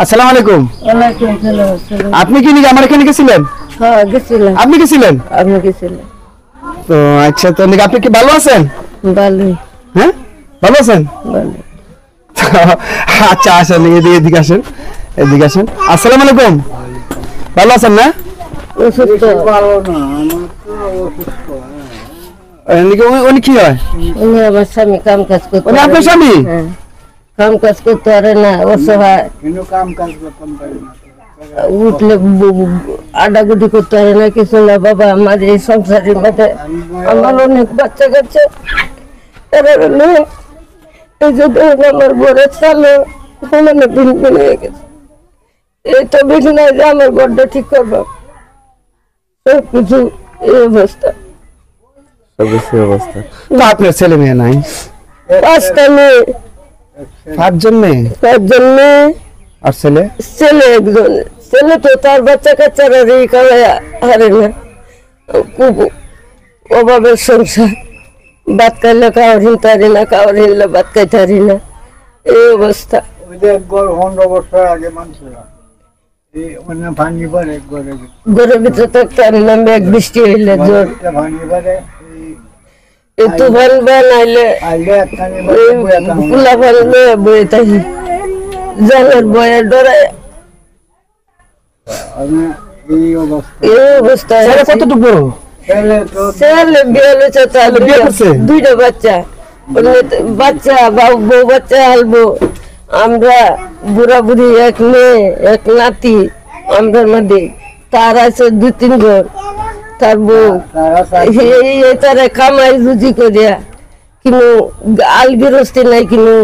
আসসালামু আলাইকুম। ওয়ালাইকুম আসসালাম। আপনি কি আমার এখানে গেছিলেন? হ্যাঁ গেছিলাম। আপনি গেছিলেন? আমি গেছিলাম। তো আচ্ছা, তো আপনি কি ভালো আছেন? ভালোই। হ্যাঁ ভালো আছেন? ভালো। আচ্ছা আসেন, এদিকে আসেন, এদিকে আসেন। আসসালামু আলাইকুম। ভালো আছেন না? অসুস্থ। ভালো না, আমার তো অসুস্থ। উনি কি হয়? উনি আমার স্বামী কাম কাজ করতে উনি আপনার স্বামী? হ্যাঁ, কাম কাজ করতে পারে না, অসহায়। কিন্তু কাম কাজ করতাম পারি না। উঠলে আডাগুডি করতে পারে না, কিছু না। বাবা আমার এই সংসারের মধ্যে আমার অনেক বাচ্চা কাচ্চা, এরা হলো এই যে ধরুন আমার বড় চালো মানে ভিন ভিন হয়ে গেছে। এই তো বেশি না যে আমার বড্ড ঠিক করবো, সব কিছু এই অবস্থা। অবস্থা তো আপনার ছেলে মেয়ে নাই? 5টা মেয়ে, 5জন মেয়ে। 5জন মেয়ে আর ছেলে? ছেলে একজন। ছেলে তো তার বাচ্চা কাচ্চারা হারে না, খুব অভাবের সংসার। ভাত খাইলে খাওয়ার হিনতে পারি না, খাওয়ার হিনলে ভাত খাইতে পারি না, এই অবস্থা। ওই যে 15 বছর আগে মানুষরা এই অন্য ভাঙি পারে ঘরের ভিতরে থাকতে পারি না, মেঘ বৃষ্টি হইলে জোর, ভাঙি পারে এই তুফান বানাইলে আইলে একখানি ফুলা বানলে বয়ে থাকি, জালের বয়ে ডরায়। এই অবস্থা। এই অবস্থায় ছেলে কতটুকু বড়? ছেলে বিয়ে হয়েছে, তার বিয়ে করছে? 2টা বাচ্চা। বাচ্চা বউ বাচ্চা আলবো আমরা, বুড়া বুড়ি এক মেয়ে এক নাতি আমরা মধ্যে। তার আছে 2-3 ঘর, তার বউ তারা কামাই রুজি করিয়া, কিন্তু আল গৃহস্থী নাই, কিন্তু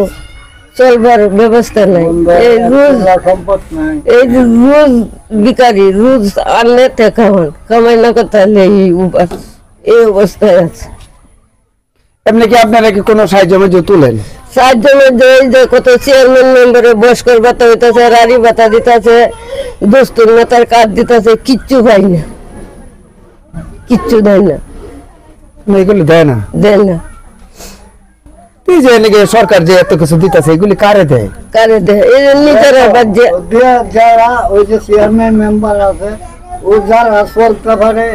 চলবার ব্যবস্থা নাই। এই রোজ সম্পদ নাই, এই যে রোজ ভিখারি, রোজ আনলে খাওয়ান, কামাই না করতে হলে এই অবস্থায় আছে। এমনি কি আপনারা কি কোনো সাহায্য মেজো তুলেন? সাহায্য মধ্যে এই যে কত চেয়ারম্যান মেম্বারে বয়স্কর ভাতা হইতেছে, রাড়ি ভাতা দিতেছে, দোস্তুর নেতার কার্ড দিতেছে, কিচ্ছু পাই না, কিচ্ছু দেয় না, এগুলি দেয় না। দেয় না। এই যে নাকি সরকার যে এত কিছু দিতেছে, এগুলি কারে দেয়? কারে দেয়? এই যে নিজেরা বাজে যারা ওই যে চেয়ারম্যান মেম্বার আছে, ও যারা চলতে পারে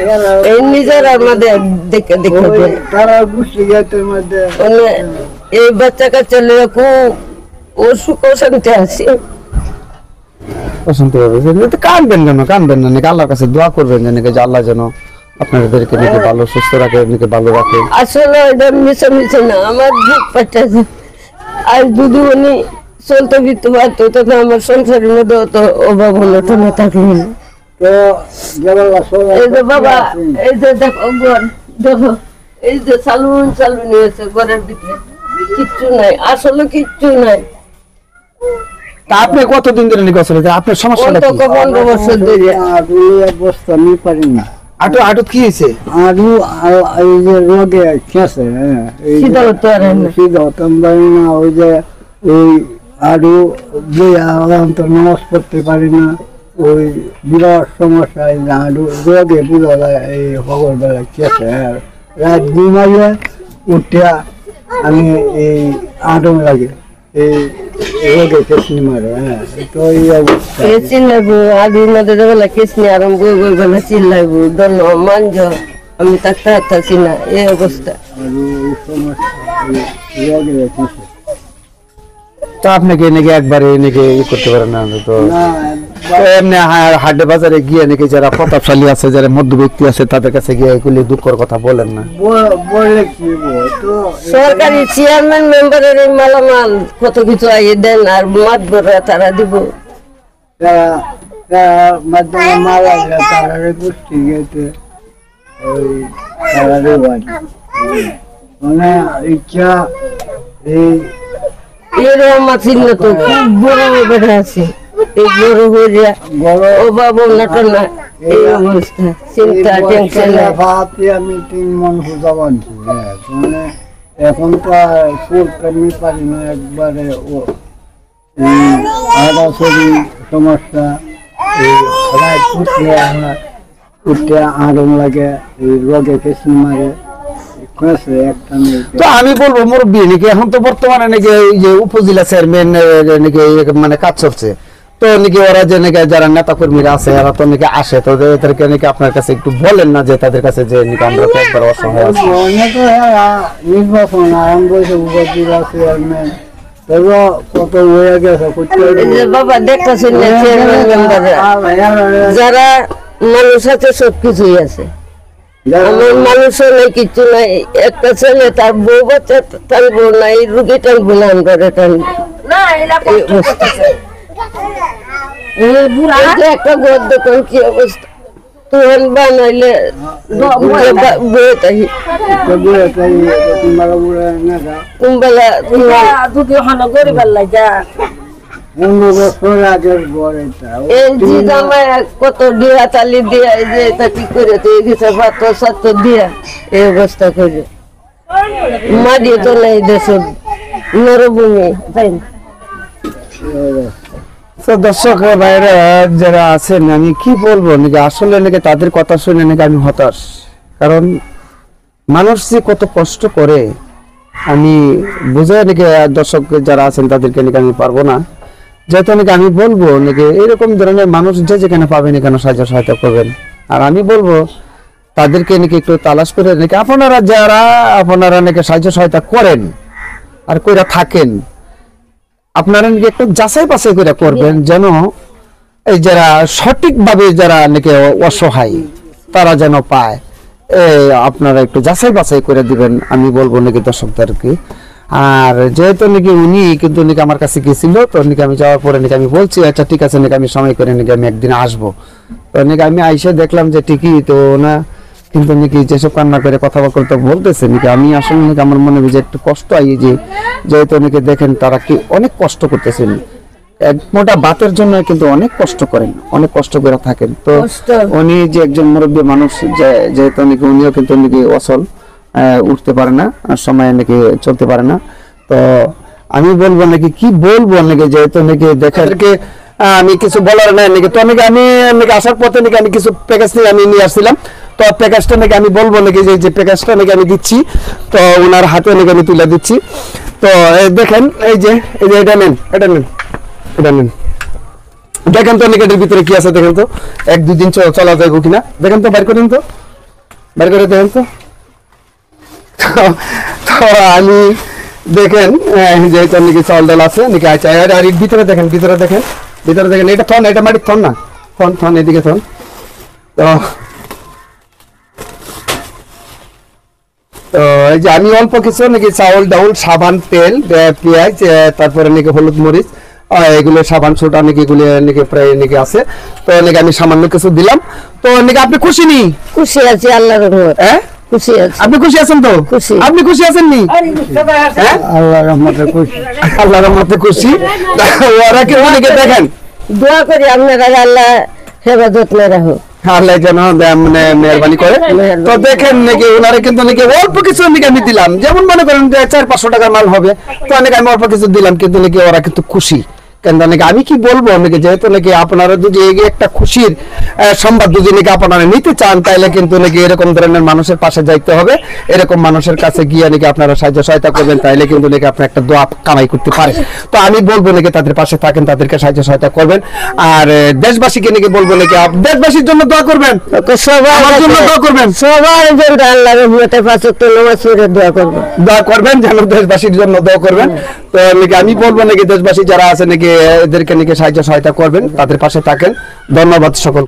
এই নিজেরা আমাদের দেখে দেখে দেয়। তারা গুছি গেটের মধ্যে মানে এই বাচ্চা কাচ্চা লোক খুব ও সুখ শান্তি আছে। পছন্দ হবে কানবেন কেন? কানবেন না নাকি? আল্লাহর কাছে দোয়া করবেন যে নাকি আল্লাহ যেন আপনাদেরকে নাকি ভালো সুস্থ রাখে, নাকি ভালো রাখে। আসলে এটা মিশে মিশে না, আমার দুধ পাঠাচ্ছে। আর যদি উনি চলতে ফিরতে পারতো, তখন আমার সংসারের মধ্যে অত অভাব হলো না, থাকলো না। তো এই যে বাবা, এই যে দেখো ঘর, দেখো এই যে সালুন নিয়েছে ঘরের ভিতরে, কিচ্ছু নাই, আসলে কিচ্ছু নাই। তা আপনি কতদিন ধরে নাকি আসলে আপনার সমস্যাটা কি? 15 বছর ধরে অবস্থা আমি পারি না। আটু কি হয়েছে? আরো এই যে রোগে খেয়েছে, সিধা হতে পারে না। সিধা হতাম পারি না। ওই যে ওই আরো তো নামাজ পড়তে পারি না, ওই বিরাট সমস্যা। এই যে আরো রোগে পুরো এই খবর বেলা খেয়েছে, রাত ঘুমাইলে উঠিয়া আমি এই আটম লাগে, এই রোগে কেসনি মারে। হ্যাঁ, তো এই অবস্থা। চিল্লাবো আদি মধ্যে বেলা কেসনি আরম্ভ বই বেলা চিল্লাবো, ধন্য মানজ আমি থাকতে পারতাছি না, এই অবস্থা। আরো এই সমস্যা রোগে খেয়েছে তো আপনাকে নাকি একবারে নাকি করতে পারেন না? তো এমনি হাটে বাজারে গিয়ে নাকি যারা প্রতাপশালী আছে, যারা মধ্যবিত্ত আছে, তাদের কাছে গিয়ে এগুলি দুঃখের কথা বলেন না? বলে কি তো সরকারি চেয়ারম্যান মেম্বারের এই মালামাল কত কিছু আইয়ে দেন, আর মাত ভরে তারা দিব। মাধ্যমে মারা যায়, তারা গোষ্ঠী গেছে ওই তারা বাড়ি মানে ইচ্ছা এই এরকম আছিল না তো, খুব বড় বেড়া আছে, এই বড় হয়ে অভাব নাটক না, এই অবস্থা, চিন্তা টেনশন। আমি 3 মন পূজা বানছি। মানে এখন তো আমি পারি না একবারে। আদা শরীর সমস্যা, রাত উঠলে আমার উঠতে আরাম লাগে, এই রোগে কেসি মারে। তো আমি বলবো মুরব্বী নাকি এখন তো বর্তমানে নাকি এই যে উপজেলা চেয়ারম্যান নাকি মানে কাজ চলছে, তো নাকি ওরা যে নাকি যারা নেতা কর্মীরা আছে এরা তো নাকি আসে, তো এদেরকে নাকি আপনার কাছে একটু বলেন না যে তাদের কাছে যে নাকি আমরা তো একবার অসহায় আছি। অনেক নির্বাচন আরম্ভ হয়েছে, উপজেলা চেয়ারম্যান এগুলো কত হয়ে গেছে এই যে বাবা দেখতেছেন না চেয়ারম্যান মেম্বাররা যারা মানুষ আছে সবকিছুই আছে, আমার মানুষও নেই, কিছু নাই। একটা ছেলে তার বউ বাচ্চা টানবো না, এই রুগী টানবো না, আমরা টানবো এই অবস্থা। এই যে একটা ঘর দোকান কি অবস্থা, তুই বানাইলে বয়ে থাকি কুম্বেলা এই যে জামাই কত দিয়া তালি দিয়া এই যে এটা কি করে গেছে পাথর সাথর দিয়া এই অবস্থা করে মারিয়ে তো নেই দেশের মরুভূমি তাই না? তো দর্শক ভাইরা যারা আছেন, আমি কি বলবো নাকি আসলে নাকি তাদের কথা শুনে নাকি আমি হতাশ। কারণ মানুষ যে কত কষ্ট করে আমি বুঝাই নাকি দর্শক যারা আছেন তাদেরকে নাকি আমি পারবো না, যেহেতু নাকি আমি বলবো নাকি এরকম ধরনের মানুষ যে যেখানে পাবেন এখানে সাহায্য সহায়তা করবেন। আর আমি বলবো তাদেরকে নাকি একটু তালাশ করে নাকি আপনারা নাকি সাহায্য সহায়তা করেন আর কইরা থাকেন, আপনারা নাকি একটু যাচাই বাছাই করে করবেন, যেন এই যারা সঠিকভাবে যারা নাকি অসহায় তারা যেন পায়। আপনারা একটু যাচাই বাছাই করে দিবেন আমি বলবো নাকি দর্শকদেরকে। আর যেহেতু নাকি উনি কিন্তু নাকি আমার কাছে গেছিল, তো নাকি আমি যাওয়ার পরে নাকি আমি বলছি আচ্ছা ঠিক আছে নাকি আমি সময় করে নাকি আমি একদিন আসবো। তো নাকি আমি আইসে দেখলাম যে ঠিকই তো না, কিন্তু নাকি যেসব কান্না করে কথাবার্তা বলতেছে নাকি আমি আসলে নাকি আমার মনে হয় যে একটু কষ্ট আই যে যেহেতু নাকি দেখেন তারা কি অনেক কষ্ট করতেছেন, এক মোটা ভাতের জন্য কিন্তু অনেক কষ্ট করেন, অনেক কষ্ট করে থাকেন। তো উনি যে একজন মুরব্বী মানুষ, যেহেতু নাকি উনিও কিন্তু নাকি অচল, উঠতে পারে না, সময় নাকি চলতে পারে না। তো আমি বলবো নাকি কি বলবো নাকি যেহেতু নাকি দেখেন আমি কিছু বলার নাই নাকি, তো নাকি আমি নাকি আসার পথে নাকি আমি কিছু প্যাকেজ নিয়ে আমি নিয়ে আসছিলাম। তো প্যাকেজটা নাকি আমি বলবো নাকি যে প্যাকেজটা নাকি আমি দিচ্ছি, তো ওনার হাতে নাকি আমি তুলে দিচ্ছি। তো দেখেন এই যে এটা নেন, এটা নেন, এটা নেন, দেখেন তো নাকি এটার ভিতরে কি আছে দেখেন তো, 1-2 দিন চলা যায় কিনা দেখেন তো, বাইর করেন তো, বাইর করে দেখেন তো। তো আমি দেখেন যেহেতু নাকি চাল ডাল আছে নাকি আচ্ছা, আর এর ভিতরে দেখেন, ভিতরে দেখেন, ভিতরে দেখেন, এটা থন, এটা মাটির থন না, থন থন এদিকে থন। তো এই যে আমি অল্প কিছু নাকি চাউল ডাউল সাবান তেল পেঁয়াজ তারপরে নাকি হলুদ মরিচ এগুলো সাবান সোটা নাকি এগুলো নাকি প্রায় নাকি আছে, তো নাকি আমি সামান্য কিছু দিলাম। তো নাকি আপনি খুশি নি? খুশি আছি আল্লাহর রহমতে, হ্যাঁ খুশি আছি। আপনি খুশি আছেন তো? খুশি। আপনি খুশি আছেন নি? হ্যাঁ আল্লাহর রহমতে খুশি, আল্লাহর রহমতে খুশি। ওরা কি নাকি দেখেন দোয়া করি আপনারা আল্লাহ হেফাজত না রাখো, আল্লাহ যেন মানে মেহরবানি করে। তো দেখেন নাকি ওনারা কিন্তু নাকি অল্প কিছু নাকি আমি দিলাম, যেমন মনে করেন যে 400-500 টাকার মাল হবে, তো নাকি আমি অল্প কিছু দিলাম, কিন্তু নাকি ওরা কিন্তু খুশি। কেন নাকি আমি কি বলবো নাকি যেহেতু নাকি আপনারা যদি এই একটা খুশির সংবাদ যদি নাকি আপনারা নিতে চান, তাইলে কিন্তু নাকি এরকম ধরনের মানুষের পাশে যাইতে হবে, এরকম মানুষের কাছে গিয়ে নাকি আপনারা সাহায্য সহায়তা করবেন, তাইলে কিন্তু নাকি আপনি একটা দোয়া কামাই করতে পারেন। তো আমি বলবো নাকি তাদের পাশে থাকেন, তাদেরকে সাহায্য সহায়তা করবেন। আর দেশবাসীকে নাকি বলবো নাকি দেশবাসীর জন্য দোয়া করবেন, সবার জন্য দোয়া করবেন, সবার জন্য আল্লাহর রহমতে 5 ওয়াক্ত নামাজ পড়ে দোয়া করবেন, যেন দেশবাসীর জন্য দোয়া করবেন। তো নাকি আমি বলবো নাকি দেশবাসী যারা আছে নাকি এদেরকে নাকি সাহায্য সহায়তা করবেন, তাদের পাশে থাকেন। ধন্যবাদ সকল।